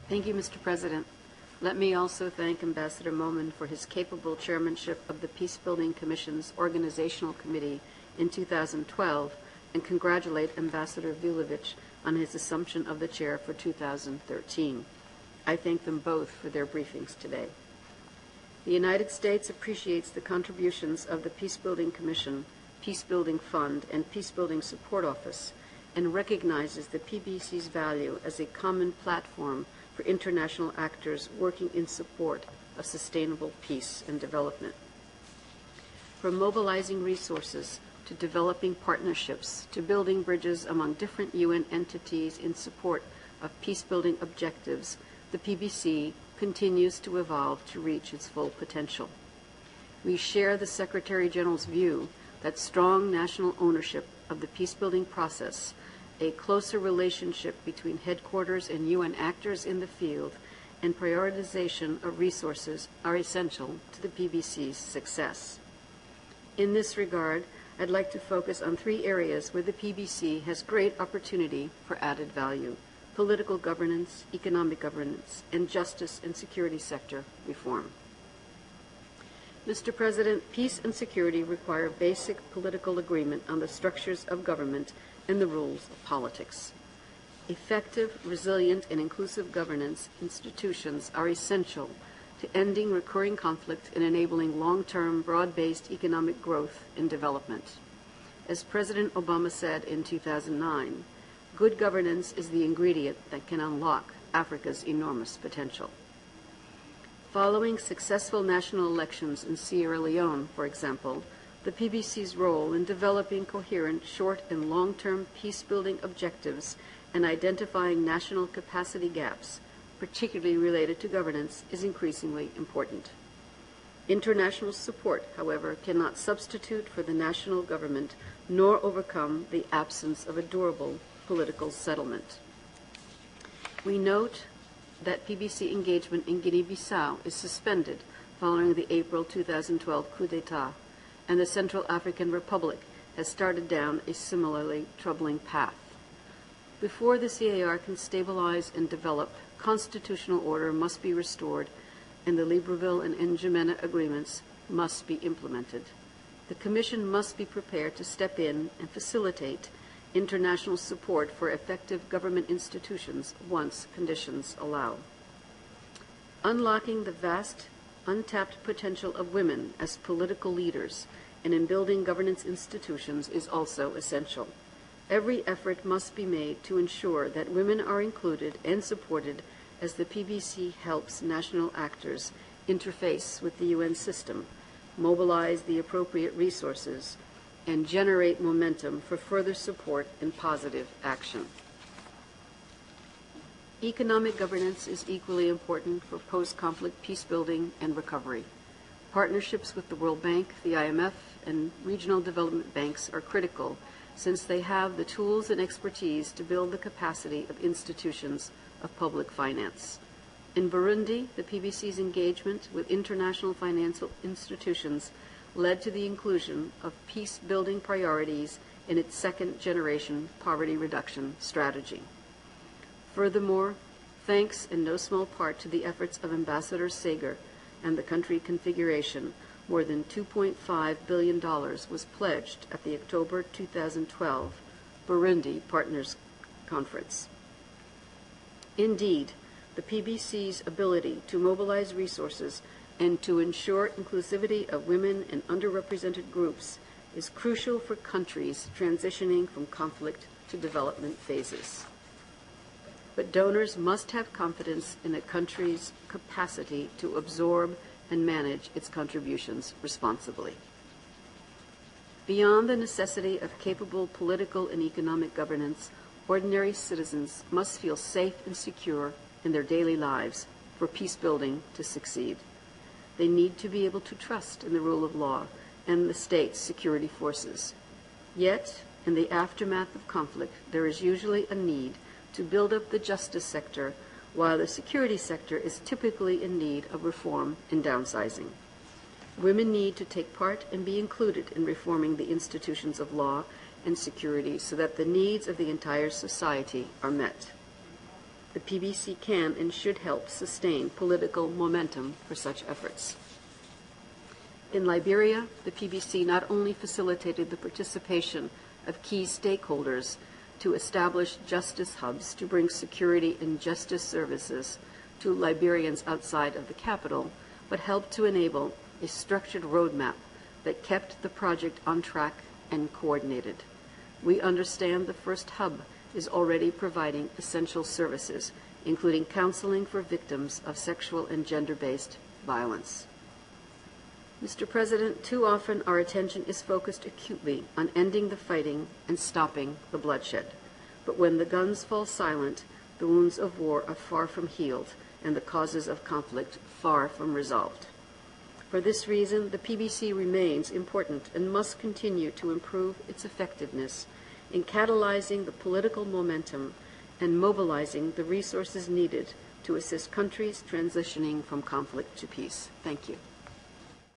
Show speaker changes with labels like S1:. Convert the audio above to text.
S1: Thank you, Mr. President. Let me also thank Ambassador Momen for his capable chairmanship of the Peacebuilding Commission's Organizational Committee in 2012 and congratulate Ambassador Vulovic on his assumption of the chair for 2013. I thank them both for their briefings today. The United States appreciates the contributions of the Peacebuilding Commission, Peacebuilding Fund, and Peacebuilding Support Office, and recognizes the PBC's value as a common platform for international actors working in support of sustainable peace and development. From mobilizing resources to developing partnerships to building bridges among different UN entities in support of peace-building objectives, the PBC continues to evolve to reach its full potential. We share the Secretary General's view that strong national ownership of the peacebuilding process, a closer relationship between headquarters and UN actors in the field, and prioritization of resources are essential to the PBC's success. In this regard, I'd like to focus on 3 areas where the PBC has great opportunity for added value: political governance, economic governance, and justice and security sector reform. Mr. President, peace and security require basic political agreement on the structures of government and the rules of politics. Effective, resilient, and inclusive governance institutions are essential to ending recurring conflict and enabling long-term, broad-based economic growth and development. As President Obama said in 2009, good governance is the ingredient that can unlock Africa's enormous potential. Following successful national elections in Sierra Leone, for example, the PBC's role in developing coherent short and long-term peace-building objectives and identifying national capacity gaps, particularly related to governance, is increasingly important. International support, however, cannot substitute for the national government nor overcome the absence of a durable political settlement. We note that PBC engagement in Guinea-Bissau is suspended following the April 2012 coup d'etat, and the Central African Republic has started down a similarly troubling path. Before the CAR can stabilize and develop, constitutional order must be restored, and the Libreville and N'Djamena agreements must be implemented. The Commission must be prepared to step in and facilitate international support for effective government institutions once conditions allow. Unlocking the vast, untapped potential of women as political leaders and in building governance institutions is also essential. Every effort must be made to ensure that women are included and supported as the PBC helps national actors interface with the UN system, mobilize the appropriate resources, and generate momentum for further support and positive action. Economic governance is equally important for post-conflict peace-building and recovery. Partnerships with the World Bank, the IMF, and regional development banks are critical since they have the tools and expertise to build the capacity of institutions of public finance. In Burundi, the PBC's engagement with international financial institutions led to the inclusion of peace-building priorities in its second-generation poverty reduction strategy. Furthermore, thanks in no small part to the efforts of Ambassador Sager and the country configuration, more than $2.5 billion was pledged at the October 2012 Burundi Partners Conference. Indeed, the PBC's ability to mobilize resources and to ensure inclusivity of women and underrepresented groups is crucial for countries transitioning from conflict to development phases. But donors must have confidence in a country's capacity to absorb and manage its contributions responsibly. Beyond the necessity of capable political and economic governance, ordinary citizens must feel safe and secure in their daily lives for peace building to succeed. They need to be able to trust in the rule of law and the state's security forces. Yet, in the aftermath of conflict, there is usually a need to build up the justice sector, while the security sector is typically in need of reform and downsizing. Women need to take part and be included in reforming the institutions of law and security so that the needs of the entire society are met. The PBC can and should help sustain political momentum for such efforts. In Liberia, the PBC not only facilitated the participation of key stakeholders to establish justice hubs to bring security and justice services to Liberians outside of the capital, but helped to enable a structured roadmap that kept the project on track and coordinated. We understand the first hub is already providing essential services, including counseling for victims of sexual and gender-based violence. Mr. President, too often our attention is focused acutely on ending the fighting and stopping the bloodshed. But when the guns fall silent, the wounds of war are far from healed and the causes of conflict far from resolved. For this reason, the PBC remains important and must continue to improve its effectiveness in catalyzing the political momentum and mobilizing the resources needed to assist countries transitioning from conflict to peace. Thank you.